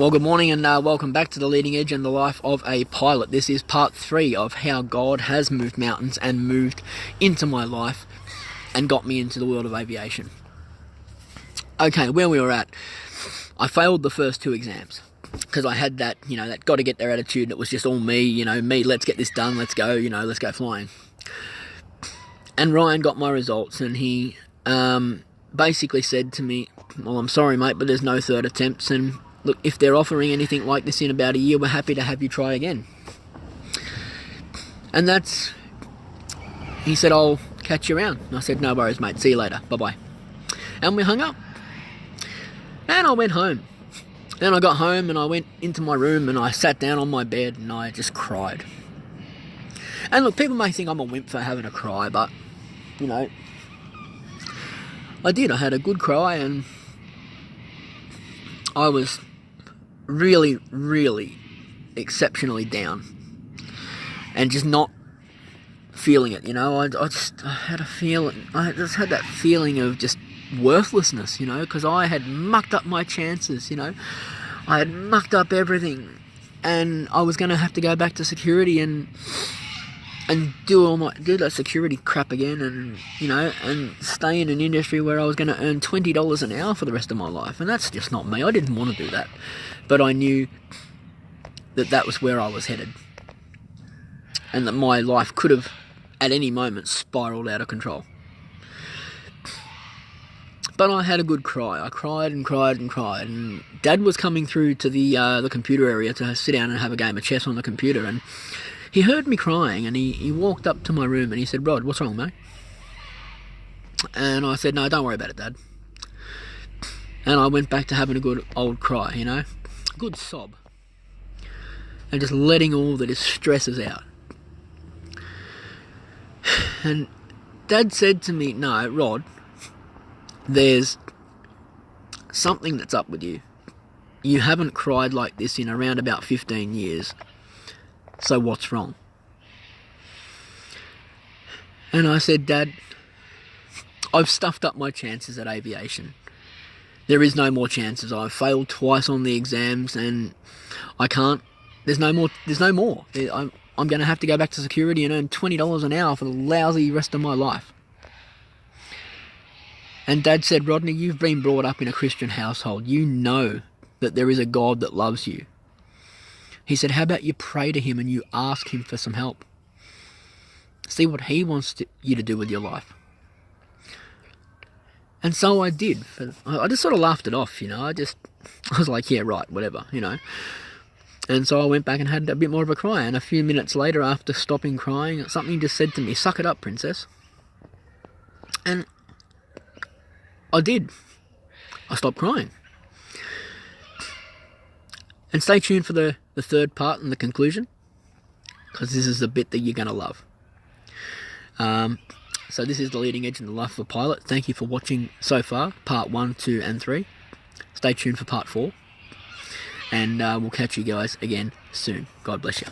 Well, good morning and welcome back to The Leading Edge and the Life of a Pilot. This is part 3 of how God has moved mountains and moved into my life and got me into the world of aviation. Okay, where we were at, I failed the first 2 exams because I had that, that got to get their attitude. It was just all me, me, let's get this done, let's go, let's go flying. And Ryan got my results and he basically said to me, well, I'm sorry, mate, but there's no third attempts, and look, if they're offering anything like this in about a year, we're happy to have you try again. And he said, I'll catch you around. And I said, no worries, mate, see you later, bye-bye. And we hung up. And I went home. Then I got home and I went into my room and I sat down on my bed and I just cried. And look, people may think I'm a wimp for having a cry, but, I did. I had a good cry and I was really, really exceptionally down and just not feeling it, I had that feeling of just worthlessness, because I had mucked up my chances, I had mucked up everything, and I was going to have to go back to security and do that security crap again, and and stay in an industry where I was going to earn $20 an hour for the rest of my life, and that's just not me. I didn't want to do that, but I knew that was where I was headed, and that my life could have at any moment spiraled out of control. But I had a good cry. I cried and cried and cried, and Dad was coming through to the computer area to sit down and have a game of chess on the computer, and he heard me crying, and he walked up to my room and he said, Rod, what's wrong, mate? And I said, no, don't worry about it, Dad. And I went back to having a good old cry, good sob, and just letting all the stresses out. And Dad said to me, no, Rod, there's something that's up with you. You haven't cried like this in around about 15 years. So what's wrong? And I said, Dad, I've stuffed up my chances at aviation. There is no more chances. I've failed twice on the exams and I can't. There's no more. I'm going to have to go back to security and earn $20 an hour for the lousy rest of my life. And Dad said, Rodney, you've been brought up in a Christian household. You know that there is a God that loves you. He said, how about you pray to him and you ask him for some help? See what he wants you to do with your life. And so I did. I just sort of laughed it off, I was like, yeah, right, whatever, And so I went back and had a bit more of a cry. And a few minutes later, after stopping crying, something just said to me, suck it up, princess. And I did. I stopped crying. And stay tuned for the third part and the conclusion, because this is the bit that you're going to love. So this is The Leading Edge and the Life of a Pilot. Thank you for watching so far, part 1, 2 and 3. Stay tuned for part 4. And we'll catch you guys again soon. God bless you.